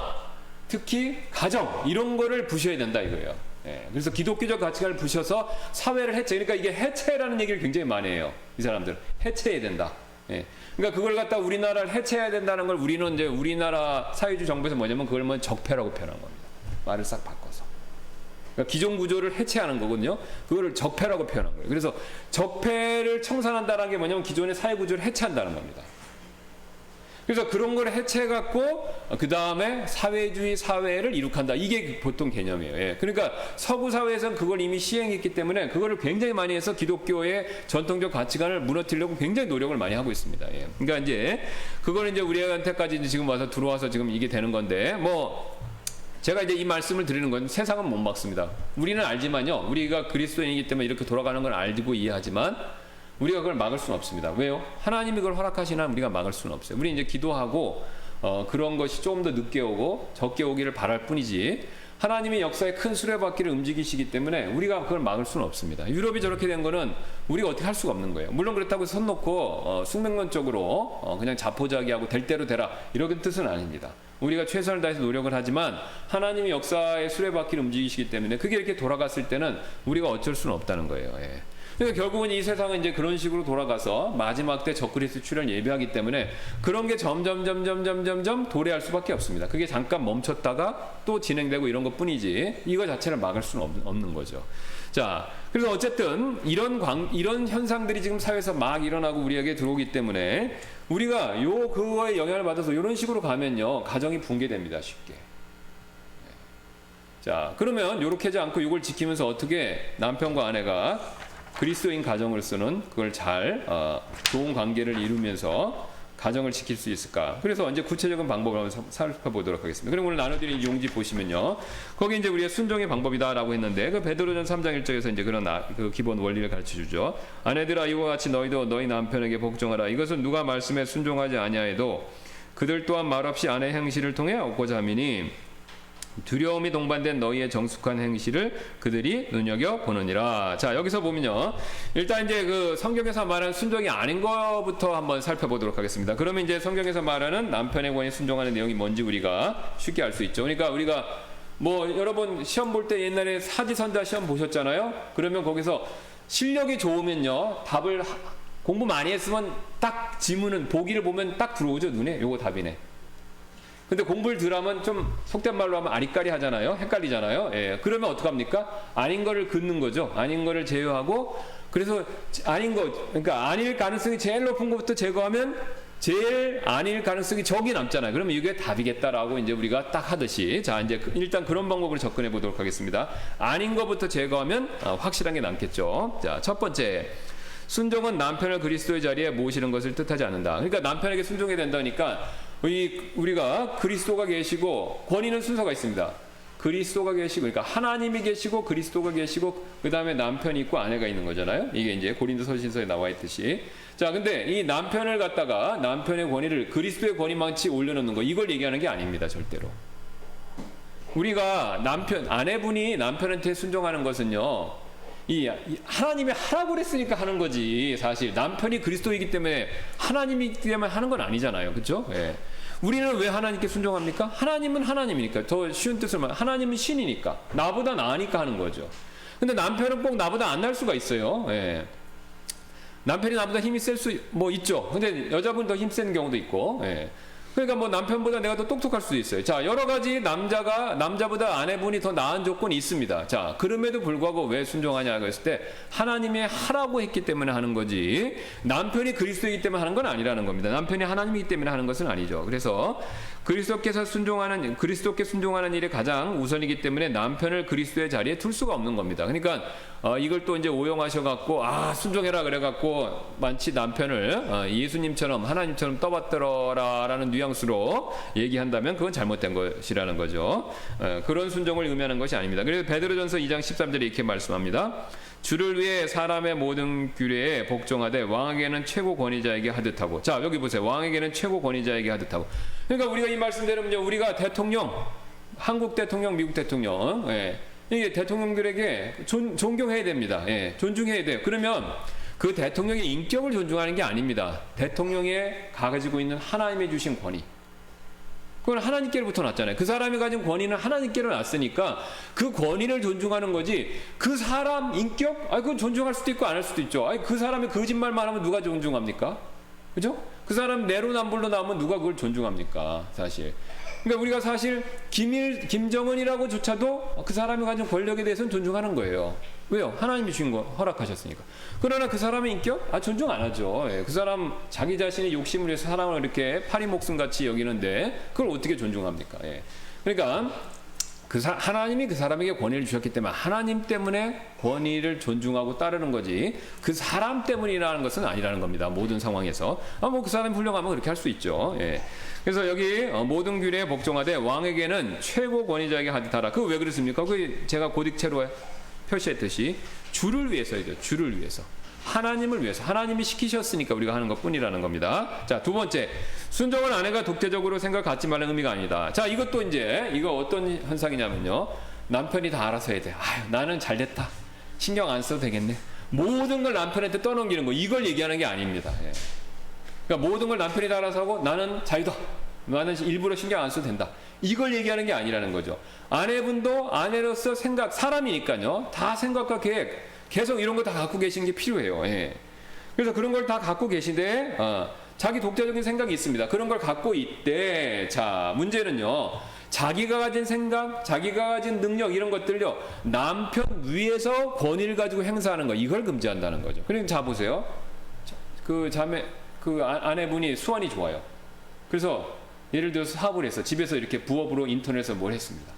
특히 가정 이런 거를 부셔야 된다 이거예요. 예, 그래서 기독교적 가치관을 부셔서 사회를 해체. 그러니까 이게 해체라는 얘기를 굉장히 많이 해요. 이 사람들 해체해야 된다. 예, 그러니까 그걸 갖다 우리나라를 해체해야 된다는 걸 우리는 이제 우리나라 사회주의 정부에서 뭐냐면 그걸 뭐 적폐라고 표현한 겁니다. 말을 싹 바꿔서. 그러니까 기존 구조를 해체하는 거거든요. 그거를 적폐라고 표현한 거예요. 그래서 적폐를 청산한다는 게 뭐냐면 기존의 사회 구조를 해체한다는 겁니다. 그래서 그런 걸 해체해갖고 그 다음에 사회주의 사회를 이룩한다. 이게 보통 개념이에요. 예. 그러니까 서구 사회에서는 그걸 이미 시행했기 때문에 그거를 굉장히 많이 해서 기독교의 전통적 가치관을 무너뜨리려고 굉장히 노력을 많이 하고 있습니다. 예. 그러니까 이제 그걸 이제 우리한테까지 지금 와서 들어와서 지금 이게 되는 건데, 뭐 제가 이제 이 말씀을 드리는 건 세상은 못 막습니다. 우리는 알지만요. 우리가 그리스도인이기 때문에 이렇게 돌아가는 걸 알고 이해하지만 우리가 그걸 막을 수는 없습니다. 왜요? 하나님이 그걸 허락하시나 우리가 막을 수는 없어요. 우리 이제 기도하고 그런 것이 조금 더 늦게 오고 적게 오기를 바랄 뿐이지, 하나님이 역사의 큰 수레바퀴를 움직이시기 때문에 우리가 그걸 막을 수는 없습니다. 유럽이 저렇게 된 거는 우리가 어떻게 할 수가 없는 거예요. 물론 그렇다고 손 놓고 숙명론적으로 그냥 자포자기하고 될 대로 되라 이런 뜻은 아닙니다. 우리가 최선을 다해서 노력을 하지만 하나님이 역사의 수레바퀴를 움직이시기 때문에 그게 이렇게 돌아갔을 때는 우리가 어쩔 수는 없다는 거예요. 예. 그러니까 결국은 이 세상은 이제 그런 식으로 돌아가서 마지막 때 적그리스도 출현 예배하기 때문에 그런 게 점점 도래할 수밖에 없습니다. 그게 잠깐 멈췄다가 또 진행되고 이런 것 뿐이지 이거 자체를 막을 수는 없는 거죠. 자, 그래서 어쨌든 이런 현상들이 지금 사회에서 막 일어나고 우리에게 들어오기 때문에 우리가 그거에 영향을 받아서 이런 식으로 가면요 가정이 붕괴됩니다. 쉽게. 자, 그러면 이렇게 하지 않고 이걸 지키면서 어떻게 남편과 아내가 그리스도인 가정을 쓰는 그걸 잘 좋은 관계를 이루면서 가정을 지킬 수 있을까? 그래서 이제 구체적인 방법을 한번 살펴보도록 하겠습니다. 그럼 오늘 나눠드린 용지 보시면요, 거기 이제 우리가 순종의 방법이다라고 했는데 그 베드로전 3장 1절에서 이제 그런 그 기본 원리를 가르쳐 주죠. 아내들아 이와 같이 너희도 너희 남편에게 복종하라. 이것은 누가 말씀에 순종하지 아니하여도 그들 또한 말없이 아내 행실을 통해 얻고자 함이니 두려움이 동반된 너희의 정숙한 행실을 그들이 눈여겨보느니라. 자, 여기서 보면요, 일단 이제 그 성경에서 말하는 순종이 아닌 것부터 한번 살펴보도록 하겠습니다. 그러면 이제 성경에서 말하는 남편의 권에 순종하는 내용이 뭔지 우리가 쉽게 알 수 있죠. 그러니까 우리가 뭐 여러분 시험 볼 때 옛날에 사지선다 시험 보셨잖아요. 그러면 거기서 실력이 좋으면요 답을 공부 많이 했으면 딱 지문은 보기를 보면 딱 들어오죠, 눈에. 요거 답이네. 근데 공부를 덜 하면 좀 속된 말로 하면 아리까리 하잖아요. 헷갈리잖아요. 예. 그러면 어떡합니까? 아닌 거를 긋는 거죠. 아닌 거를 제어하고, 그래서 아닌 거, 그러니까 아닐 가능성이 제일 높은 것부터 제거하면 제일 아닐 가능성이 적이 남잖아요. 그러면 이게 답이겠다라고 이제 우리가 딱 하듯이, 자, 이제 일단 그런 방법으로 접근해 보도록 하겠습니다. 아닌 것부터 제거하면 확실한 게 남겠죠. 자, 첫 번째. 순종은 남편을 그리스도의 자리에 모시는 것을 뜻하지 않는다. 그러니까 남편에게 순종해야 된다니까 우리가 그리스도가 계시고 권위는 순서가 있습니다. 그리스도가 계시고, 그러니까 하나님이 계시고 그리스도가 계시고 그 다음에 남편이 있고 아내가 있는 거잖아요. 이게 이제 고린도서신서에 나와 있듯이. 자, 근데 이 남편을 갖다가 남편의 권위를 그리스도의 권위만치 올려놓는 거, 이걸 얘기하는 게 아닙니다. 절대로. 우리가 아내분이 남편한테 순종하는 것은요, 이 하나님이 하라고 그랬으니까 하는 거지. 사실 남편이 그리스도이기 때문에 하나님이기 때문에 하는 건 아니잖아요. 그렇죠? 예. 우리는 왜 하나님께 순종합니까? 하나님은 하나님이니까. 더 쉬운 뜻을 말하면 하나님은 신이니까, 나보다 나으니까 하는 거죠. 근데 남편은 꼭 나보다 안 날 수가 있어요. 예. 남편이 나보다 힘이 셀 수 있죠. 근데 여자분 더 힘센 경우도 있고. 예. 그러니까 뭐 남편보다 내가 더 똑똑할 수도 있어요. 자, 여러 가지 남자보다 아내분이 더 나은 조건이 있습니다. 자, 그럼에도 불구하고 왜 순종하냐 그랬을 때 하나님이 하라고 했기 때문에 하는 거지 남편이 그리스도이기 때문에 하는 건 아니라는 겁니다. 남편이 하나님이기 때문에 하는 것은 아니죠. 그래서 그리스도께 순종하는 일이 가장 우선이기 때문에 남편을 그리스도의 자리에 둘 수가 없는 겁니다. 그러니까 이걸 또 이제 오용하셔갖고 순종해라 그래갖고 마치 남편을 예수님처럼 하나님처럼 떠받들어라라는 뉘앙스로 얘기한다면 그건 잘못된 것이라는 거죠. 그런 순종을 의미하는 것이 아닙니다. 그래서 베드로전서 2장 13절에 이렇게 말씀합니다. 주를 위해 사람의 모든 규례에 복종하되 왕에게는 최고 권위자에게 하듯하고. 자, 여기 보세요. 왕에게는 최고 권위자에게 하듯하고. 그러니까 우리가 이 말씀대로는요, 우리가 대통령, 한국 대통령, 미국 대통령, 이게 대통령들에게 존경해야 됩니다. 존중해야 돼요. 그러면 그 대통령의 인격을 존중하는 게 아닙니다. 대통령에 가지고 있는 하나님의 주신 권위. 그건 하나님께로부터 났잖아요. 그 사람이 가진 권위는 하나님께로 났으니까 그 권위를 존중하는 거지. 그 사람 인격? 그건 존중할 수도 있고 안 할 수도 있죠. 그 사람이 거짓말만 하면 누가 존중합니까? 그죠? 그 사람 내로남불로 나오면 누가 그걸 존중합니까? 사실. 그러니까 우리가 사실 김정은이라고조차도 그 사람이 가진 권력에 대해서는 존중하는 거예요. 왜요? 하나님이 주신 거 허락하셨으니까. 그러나 그 사람의 인격? 존중 안 하죠. 그 사람 자기 자신의 욕심을 위해서 사람을 이렇게 파리 목숨같이 여기는데 그걸 어떻게 존중합니까? 그러니까 하나님이 그 사람에게 권위를 주셨기 때문에 하나님 때문에 권위를 존중하고 따르는 거지 그 사람 때문이라는 것은 아니라는 겁니다. 모든 상황에서. 뭐 그 사람이 훌륭하면 그렇게 할 수 있죠. 그래서 여기 모든 규례에 복종하되 왕에게는 최고 권위자에게 하듯하라. 그거 왜 그렇습니까? 그 제가 고딕체로 표시했듯이 주를 위해서이죠. 주를 위해서. 하나님을 위해서. 하나님이 시키셨으니까 우리가 하는 것뿐이라는 겁니다. 자, 두 번째. 순종은 아내가 독재적으로 생각 갖지 말라는 의미가 아니다. 자, 이것도 이제 이거 어떤 현상이냐면요. 남편이 다 알아서 해야 돼. 나는 잘 됐다. 신경 안 써도 되겠네. 모든 걸 남편한테 떠넘기는 거. 이걸 얘기하는 게 아닙니다. 그러니까 모든 걸 남편이 다 알아서 하고 나는 자유다. 나는 일부러 신경 안 써도 된다. 이걸 얘기하는 게 아니라는 거죠. 아내분도 아내로서 사람이니까요. 다 생각과 계획, 계속 이런 거 다 갖고 계시는 게 필요해요. 그래서 그런 걸 다 갖고 계신데 자기 독자적인 생각이 있습니다. 그런 걸 갖고 있대. 자, 문제는요. 자기가 가진 생각, 자기가 가진 능력 이런 것들요. 남편 위에서 권위를 가지고 행사하는 거 이걸 금지한다는 거죠. 그러니까 자 보세요. 아내분이 수완이 좋아요. 그래서 예를 들어서 사업을 해서 집에서 이렇게 부업으로 인터넷에서 뭘 했습니다.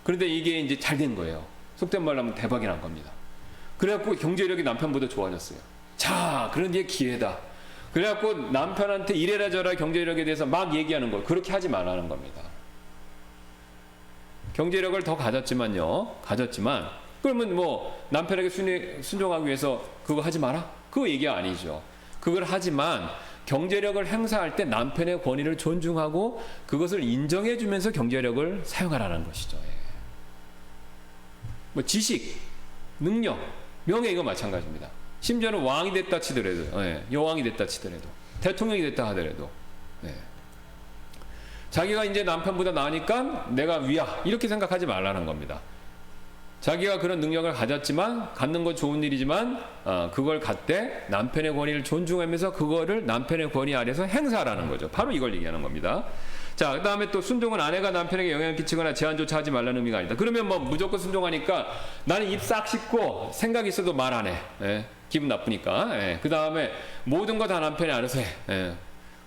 그런데 이게 이제 잘 된 거예요. 속된 말로 하면 대박이 난 겁니다. 그래갖고 경제력이 남편보다 좋아졌어요. 자, 그런 뒤에 기회다. 그래갖고 남편한테 이래라 저래라 경제력에 대해서 막 얘기하는 거. 그렇게 하지 말라는 겁니다. 경제력을 더 가졌지만 그러면 뭐 남편에게 순종하기 위해서 그거 하지 마라? 그거 얘기 아니죠. 그걸 하지만 경제력을 행사할 때 남편의 권위를 존중하고 그것을 인정해주면서 경제력을 사용하라는 것이죠. 뭐 지식, 능력, 명예 이거 마찬가지입니다. 심지어는 왕이 됐다 치더라도, 여왕이 됐다 치더라도, 대통령이 됐다 하더라도, 자기가 이제 남편보다 나으니까 내가 위야 이렇게 생각하지 말라는 겁니다. 자기가 그런 능력을 가졌지만 갖는 건 좋은 일이지만 그걸 갖되 남편의 권위를 존중하면서 그거를 남편의 권위 아래서 행사하라는 거죠. 바로 이걸 얘기하는 겁니다. 자, 그 다음에 또 순종은 아내가 남편에게 영향을 끼치거나 제한조차 하지 말라는 의미가 아니다. 그러면 뭐 무조건 순종하니까 나는 입 싹 씻고 생각 있어도 말 안 해. 기분 나쁘니까. 그 다음에 모든 거 다 남편이 알아서 해.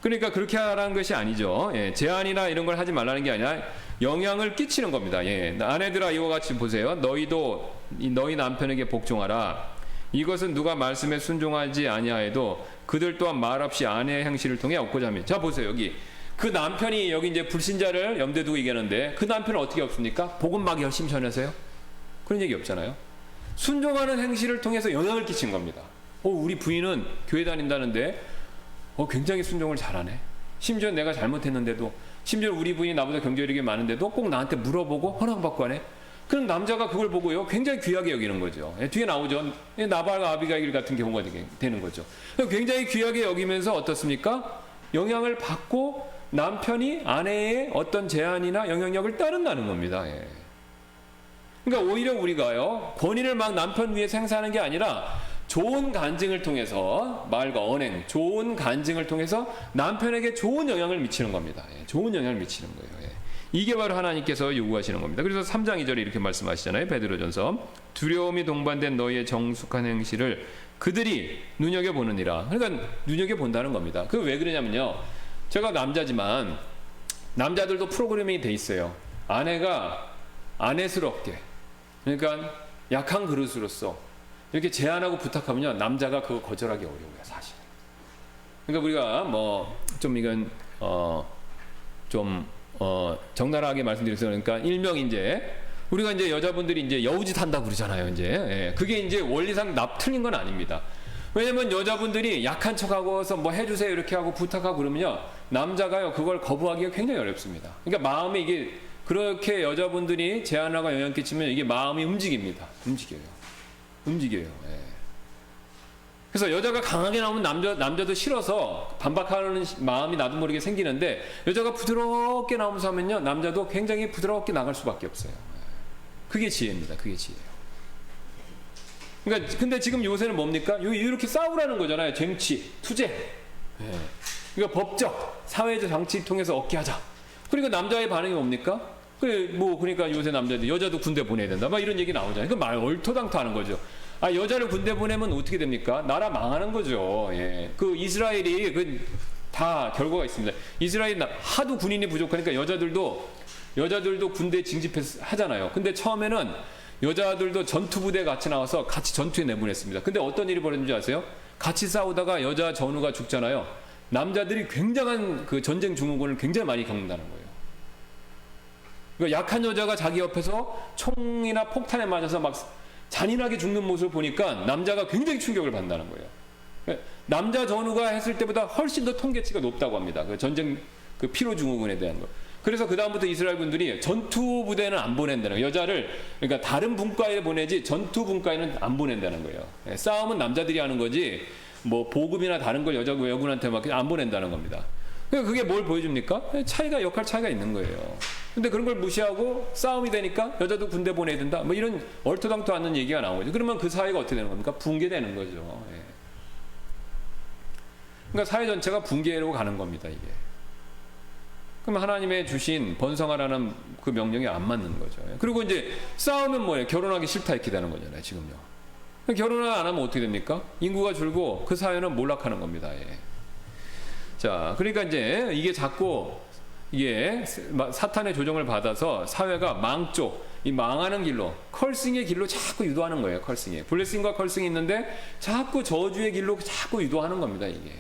그러니까 그렇게 하라는 것이 아니죠. 제한이나 이런 걸 하지 말라는 게 아니라 영향을 끼치는 겁니다. 아내들아 이와 같이 보세요. 너희 남편에게 복종하라. 이것은 누가 말씀에 순종하지 아니하여도 그들 또한 말없이 아내의 행실을 통해 얻고자 합니다. 자 보세요. 그 남편이 여기 이제 불신자를 염두에 두고 얘기하는데 그 남편은 어떻게 없습니까? 복음 막 열심히 전해서요? 그런 얘기 없잖아요. 순종하는 행실을 통해서 영향을 끼친 겁니다. 우리 부인은 교회 다닌다는데 굉장히 순종을 잘하네. 심지어 내가 잘못했는데도 심지어 우리 부인이 나보다 경제력이 많은데도 꼭 나한테 물어보고 허락받고 하네. 그럼 남자가 그걸 보고요 굉장히 귀하게 여기는 거죠. 뒤에 나오죠. 나발과 아비가일 같은 경우가 되는 거죠. 굉장히 귀하게 여기면서 어떻습니까? 영향을 받고 남편이 아내의 어떤 제안이나 영향력을 따른다는 겁니다. 그러니까 오히려 우리가요 권위를 막 남편 위에 행사하는 게 아니라 좋은 간증을 통해서 말과 언행, 좋은 간증을 통해서 남편에게 좋은 영향을 미치는 겁니다. 예, 좋은 영향을 미치는 거예요. 예. 이게 바로 하나님께서 요구하시는 겁니다. 그래서 3장 2절에 이렇게 말씀하시잖아요. 베드로전서 두려움이 동반된 너희의 정숙한 행실을 그들이 눈여겨보느니라. 그러니까 눈여겨본다는 겁니다. 그 왜 그러냐면요. 제가 남자지만 남자들도 프로그래밍이 돼 있어요. 아내가 아내스럽게, 그러니까 약한 그릇으로서 이렇게 제안하고 부탁하면요, 남자가 그거 거절하기 어려워요, 사실. 그러니까 우리가 뭐 좀 이건 적나라하게 말씀드려서 그러니까 일명 이제 우리가 이제 여자분들이 이제 여우짓 한다고 그러잖아요, 이제. 예, 그게 이제 원리상 틀린 건 아닙니다. 왜냐면 여자분들이 약한 척하고서 뭐 해주세요 이렇게 하고 부탁하고 그러면요, 남자가요 그걸 거부하기가 굉장히 어렵습니다. 그러니까 마음이 이게 그렇게 여자분들이 제안하고 영향 끼치면 이게 마음이 움직입니다. 움직여요. 예. 그래서 여자가 강하게 나오면 남자도 싫어서 반박하는 마음이 나도 모르게 생기는데, 여자가 부드럽게 나오면서 하면요, 남자도 굉장히 부드럽게 나갈 수밖에 없어요. 예. 그게 지혜입니다. 그게 지혜예요. 그러니까 근데 지금 요새는 뭡니까? 이렇게 싸우라는 거잖아요. 쟁취, 투쟁. 예. 그러니까 법적, 사회적 장치 통해서 얻게 하자. 그러니까 남자의 반응이 뭡니까? 그러니까 요새 남자들 여자도 군대 보내야 된다. 막 이런 얘기 나오잖아요. 그 말 얼토당토하는 거죠. 아, 여자를 군대 보내면 어떻게 됩니까? 나라 망하는 거죠. 예. 그 이스라엘이 다 결과가 있습니다. 이스라엘 하도 군인이 부족하니까 여자들도 군대 징집하잖아요. 근데 처음에는 여자들도 전투부대에 같이 나와서 같이 전투에 내보냈습니다. 근데 어떤 일이 벌어진지 아세요? 같이 싸우다가 여자 전우가 죽잖아요. 남자들이 굉장한 그 전쟁 증후군을 굉장히 많이 겪는다는 거예요. 그러니까 약한 여자가 자기 옆에서 총이나 폭탄에 맞아서 막 잔인하게 죽는 모습을 보니까 남자가 굉장히 충격을 받는다는 거예요. 남자 전우가 했을 때보다 훨씬 더 통계치가 높다고 합니다. 그 전쟁 그 피로 증후군에 대한 거. 그래서 그 다음부터 이스라엘 군들이 전투 부대는 안 보낸다는 거예요. 여자를 그러니까 다른 분과에 보내지 전투 분과에는 안 보낸다는 거예요. 싸움은 남자들이 하는 거지 뭐 보급이나 다른 걸 여군한테 막 안 보낸다는 겁니다. 그러니까 그게 뭘 보여줍니까? 역할 차이가 있는 거예요. 근데 그런 걸 무시하고 싸움이 되니까 여자도 군대 보내야 된다. 뭐 이런 얼토당토 않는 얘기가 나온 거죠. 그러면 그 사회가 어떻게 되는 겁니까? 붕괴되는 거죠. 예. 그러니까 사회 전체가 붕괴로 가는 겁니다, 이게. 그럼 하나님의 주신 번성하라는 그 명령이 안 맞는 거죠. 그리고 이제 싸우면 뭐예요? 결혼하기 싫다 이렇게 되는 거잖아요, 지금요. 결혼을 안 하면 어떻게 됩니까? 인구가 줄고 그 사회는 몰락하는 겁니다. 예. 자, 그러니까 이제 이게 자꾸 이게 사탄의 조정을 받아서 사회가 이 망하는 길로, 컬싱의 길로 자꾸 유도하는 거예요. 컬싱에 블레싱과 컬싱이 있는데 자꾸 저주의 길로 자꾸 유도하는 겁니다, 이게.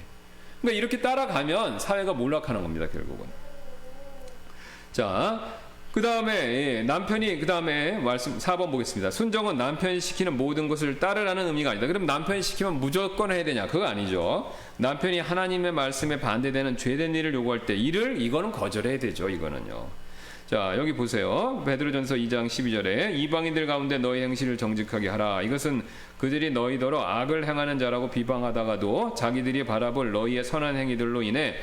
그러니까 이렇게 따라가면 사회가 몰락하는 겁니다, 결국은. 자, 그 다음에 남편이, 그 다음에 말씀 4번 보겠습니다. 순종은 남편이 시키는 모든 것을 따르라는 의미가 아니다. 그럼 남편이 시키면 무조건 해야 되냐? 그거 아니죠. 남편이 하나님의 말씀에 반대되는 죄된 일을 요구할 때 이거는 거절해야 되죠. 이거는요. 자, 여기 보세요. 베드로전서 2장 12절에 이방인들 가운데 너희 행실을 정직하게 하라. 이것은 그들이 너희더러 악을 행하는 자라고 비방하다가도 자기들이 바라볼 너희의 선한 행위들로 인해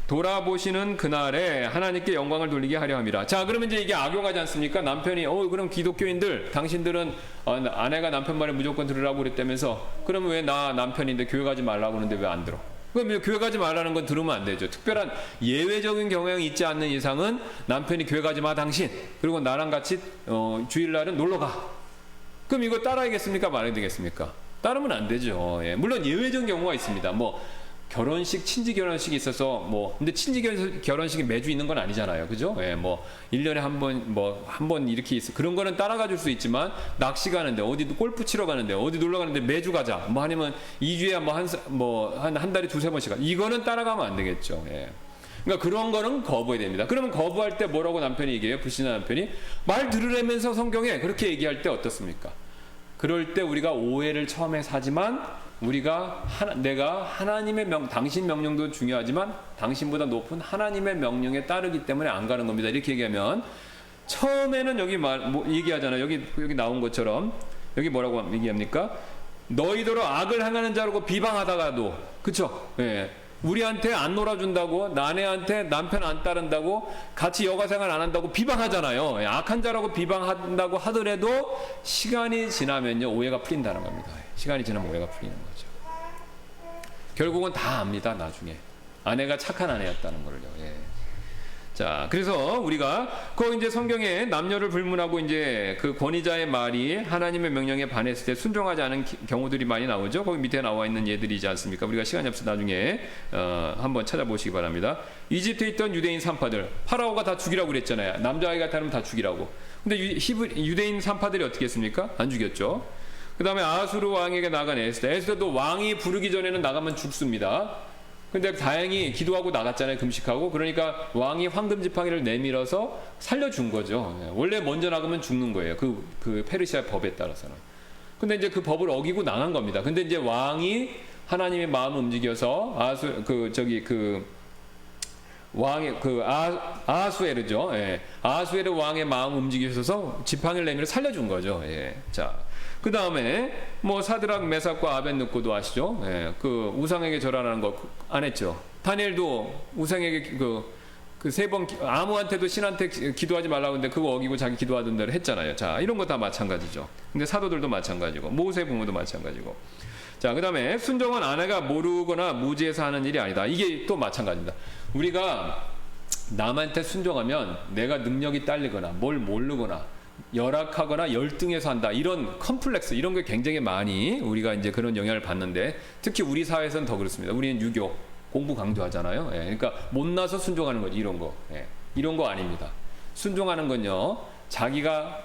돌아보시는 그날에 하나님께 영광을 돌리게 하려 함이라. 자, 그러면 이제 이게 악용하지 않습니까? 남편이 그럼 기독교인들 당신들은 아내가 남편 말에 무조건 들으라고 그랬다면서, 그러면 왜 나 남편인데 교회 가지 말라고 하는데 왜 안 들어? 그럼 교회 가지 말라는 건 들으면 안 되죠. 특별한 예외적인 경향이 있지 않는 이상은 남편이 교회 가지 마 당신, 그리고 나랑 같이 주일날은 놀러 가. 그럼 이거 따라야겠습니까? 말아야 되겠습니까? 따르면 안 되죠. 예. 물론 예외적인 경우가 있습니다. 뭐 결혼식, 친지 결혼식이 있어서 근데 친지 결혼식이 매주 있는 건 아니잖아요. 그죠? 예, 1년에 한 번 이렇게 있어. 그런 거는 따라가 줄 수 있지만, 낚시 가는데, 어디 골프 치러 가는데, 어디 놀러 가는데 매주 가자. 아니면 2주에 한 달에 2-3번씩 가. 이거는 따라가면 안 되겠죠. 예. 그러니까 그런 거는 거부해야 됩니다. 그러면 거부할 때 뭐라고 남편이 얘기해요? 불신한 남편이 말 들으라면서 성경에 그렇게 얘기할 때 어떻습니까? 그럴 때 우리가 오해를 처음에 사지만, 내가 하나님의 당신 명령도 중요하지만 당신보다 높은 하나님의 명령에 따르기 때문에 안 가는 겁니다. 이렇게 얘기하면, 처음에는 여기 얘기하잖아요. 여기 나온 것처럼 여기 뭐라고 얘기합니까? 너희더러 악을 행하는 자라고 비방하다가도, 그쵸? 예. 우리한테 안 놀아준다고, 아내한테 남편 안 따른다고, 같이 여가생활 안 한다고 비방하잖아요. 악한 자라고 비방한다고 하더라도 시간이 지나면요, 오해가 풀린다는 겁니다. 시간이 지나면 오해가 풀리는 거죠. 결국은 다 압니다, 나중에. 아내가 착한 아내였다는 거를요. 예. 자, 그래서 우리가 그 이제 성경에 남녀를 불문하고 이제 그 권위자의 말이 하나님의 명령에 반했을 때 순종하지 않은 경우들이 많이 나오죠. 거기 밑에 나와 있는 예들이지 않습니까? 우리가 시간이 없어서 나중에 한번 찾아보시기 바랍니다. 이집트에 있던 유대인 산파들, 파라오가 다 죽이라고 그랬잖아요. 남자아이 같다면 다 죽이라고. 근데 유대인 산파들이 어떻게 했습니까? 안 죽였죠. 그 다음에 아수르 왕에게 나간 에스더. 에스더도 왕이 부르기 전에는 나가면 죽습니다. 근데 다행히 기도하고 나갔잖아요. 금식하고. 그러니까 왕이 황금 지팡이를 내밀어서 살려준 거죠. 원래 먼저 나가면 죽는 거예요. 그 페르시아 법에 따라서는. 근데 이제 그 법을 어기고 나간 겁니다. 근데 이제 왕이 하나님의 마음을 움직여서 아하수에르죠. 예. 아하수에르 왕의 마음을 움직이셔서 지팡이를 내밀어 살려준 거죠. 예. 자. 그 다음에 뭐 사드락 메삭과 아벳느고도 아시죠? 예, 그 우상에게 절하라는 거 안 했죠. 다니엘도 우상에게 그 세 번 아무한테도 신한테 기도하지 말라고 했는데 그거 어기고 자기 기도하던 대로 했잖아요. 자, 이런 거 다 마찬가지죠. 근데 사도들도 마찬가지고 모세 부모도 마찬가지고. 자, 그 다음에 순종은 아내가 모르거나 무지해서 하는 일이 아니다. 이게 또 마찬가지입니다. 우리가 남한테 순종하면 내가 능력이 딸리거나 뭘 모르거나 열악하거나 열등해서 한다, 이런 컴플렉스, 이런 게 굉장히 많이 우리가 이제 그런 영향을 받는데, 특히 우리 사회에서는 더 그렇습니다. 우리는 유교 공부 강조하잖아요. 예, 그러니까 못나서 순종하는 거지, 이런 거. 예, 이런 거 아닙니다. 순종하는 건요, 자기가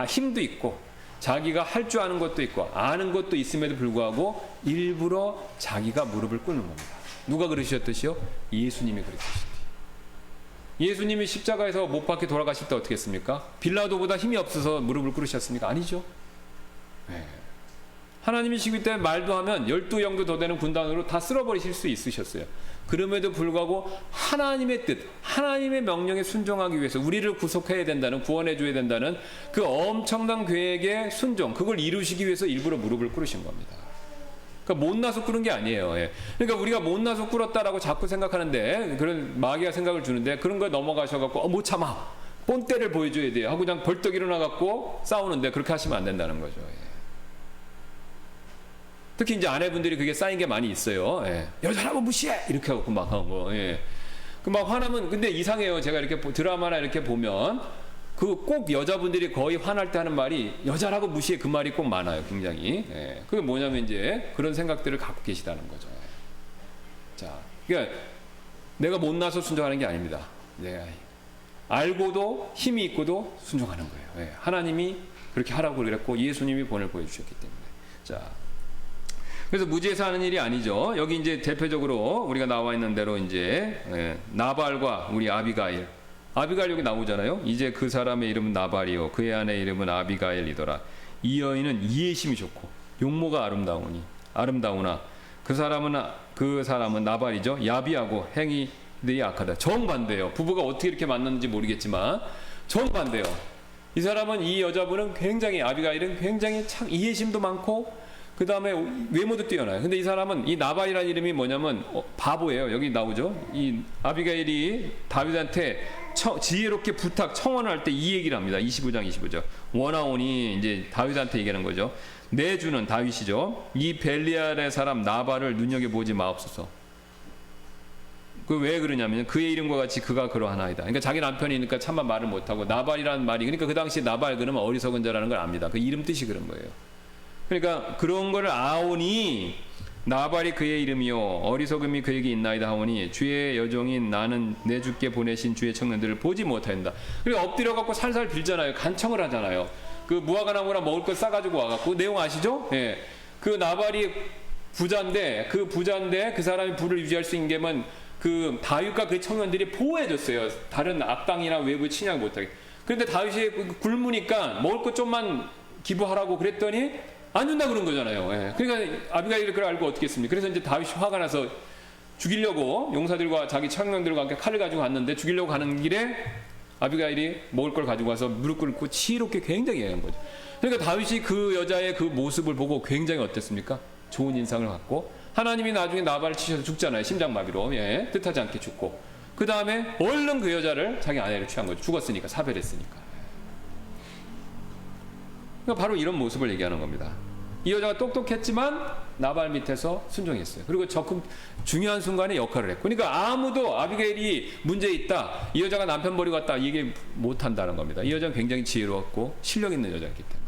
힘도 있고 자기가 할 줄 아는 것도 있고 아는 것도 있음에도 불구하고 일부러 자기가 무릎을 꿇는 겁니다. 누가 그러셨듯이요? 예수님이 그러셨듯이. 예수님이 십자가에서 못 박혀 돌아가실 때 어떻게 했습니까? 빌라도보다 힘이 없어서 무릎을 꿇으셨습니까? 아니죠. 네. 하나님이 시기 때 말도 하면 12영도 더 되는 군단으로 다 쓸어버리실 수 있으셨어요. 그럼에도 불구하고 하나님의 뜻, 하나님의 명령에 순종하기 위해서 우리를 구속해야 된다는, 구원해 줘야 된다는 그 엄청난 계획의 순종, 그걸 이루시기 위해서 일부러 무릎을 꿇으신 겁니다. 그러니까 못나서 꿇은 게 아니에요. 예. 그러니까 우리가 못나서 꿇었다라고 자꾸 생각하는데, 그런 마귀가 생각을 주는데, 그런 거에 넘어가셔갖고 못 참아, 본때를 보여줘야 돼요 하고 그냥 벌떡 일어나갖고 싸우는데, 그렇게 하시면 안 된다는 거죠. 예. 특히 이제 아내분들이 그게 쌓인 게 많이 있어요. 예. 여자라고 무시해 이렇게 하고 막 하고, 예. 그 막 화나면, 근데 이상해요. 제가 이렇게 드라마나 이렇게 보면 그 꼭 여자분들이 거의 화날 때 하는 말이 여자라고 무시해, 그 말이 꼭 많아요. 굉장히. 예. 그게 뭐냐면 이제 그런 생각들을 갖고 계시다는 거죠. 자, 그러니까 내가 못나서 순종하는 게 아닙니다. 내가 알고도 힘이 있고도 순종하는 거예요. 예. 하나님이 그렇게 하라고 그랬고 예수님이 본을 보여주셨기 때문에. 자, 그래서 무지해서 하는 일이 아니죠. 여기 이제 대표적으로 우리가 나와 있는 대로 이제 나발과 우리 아비가일 여기 나오잖아요. 이제 그 사람의 이름은 나발이요 그의 아내 이름은 아비가일이더라. 이 여인은 이해심이 좋고 용모가 아름다우나 그 사람은 나발이죠. 야비하고 행위들이 악하다. 정반대예요. 부부가 어떻게 이렇게 만났는지 모르겠지만 정반대예요. 이 사람은, 이 여자분은 굉장히, 아비가일은 굉장히 참 이해심도 많고 그 다음에 외모도 뛰어나요. 근데 이 사람은, 이 나발이라는 이름이 뭐냐면 바보예요. 여기 나오죠. 이 아비가일이 다윗한테 지혜롭게 청원을 할 때 이 얘기를 합니다. 25장 원하오니, 이제 다윗한테 얘기하는 거죠. 내 주는 다윗이죠. 이 벨리알의 사람 나발을 눈여겨보지 마옵소서. 그 왜 그러냐면 그의 이름과 같이 그가 그러하나이다. 그러니까 자기 남편이니까 차마 말을 못하고, 나발이라는 말이, 그러니까 그 당시 나발 그러면 어리석은 자라는 걸 압니다. 그 이름 뜻이 그런 거예요. 그러니까 그런 거를 아오니, 나발이 그의 이름이요 어리석음이 그에게 있나이다 하오니 주의 여종인 나는 내 주께 보내신 주의 청년들을 보지 못한다. 그리고 엎드려 갖고 살살 빌잖아요. 간청을 하잖아요. 그 무화과나무나 먹을 걸 싸가지고 와갖고, 내용 아시죠? 예. 그 나발이 부자인데 그 사람이 부를 유지할 수 있는 게면 그 다윗과 그 청년들이 보호해줬어요. 다른 악당이나 외부 침략 못하게. 그런데 다윗이 굶으니까 먹을 것 좀만 기부하라고 그랬더니 안 준다 그런 거잖아요. 예. 그러니까 아비가일이 그걸 알고 어떻게 했습니까? 그래서 이제 다윗이 화가 나서 죽이려고 용사들과 자기 청년들과 함께 칼을 가지고 갔는데, 죽이려고 가는 길에 아비가일이 먹을 걸 가지고 와서 무릎 꿇고 지혜롭게 굉장히 얘기한 거죠. 그러니까 다윗이 그 여자의 그 모습을 보고 굉장히 어땠습니까? 좋은 인상을 갖고 하나님이 나중에 나발을 치셔서 죽잖아요. 심장마비로. 예, 뜻하지 않게 죽고. 그 다음에 얼른 그 여자를 자기 아내를 취한 거죠. 죽었으니까, 사별했으니까. 그러니까 바로 이런 모습을 얘기하는 겁니다. 이 여자가 똑똑했지만 나발 밑에서 순종했어요. 그리고 적극 중요한 순간에 역할을 했고, 그러니까 아무도 아비게일이 문제 있다, 이 여자가 남편 버리고 갔다 얘기 못 한다는 겁니다. 이 여자는 굉장히 지혜로웠고 실력 있는 여자였기 때문에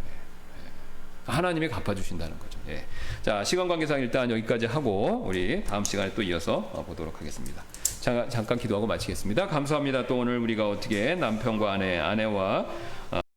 하나님이 갚아주신다는 거죠. 예. 자, 시간 관계상 일단 여기까지 하고 우리 다음 시간에 또 이어서 보도록 하겠습니다. 잠깐 기도하고 마치겠습니다. 감사합니다. 또 오늘 우리가 어떻게 남편과 아내와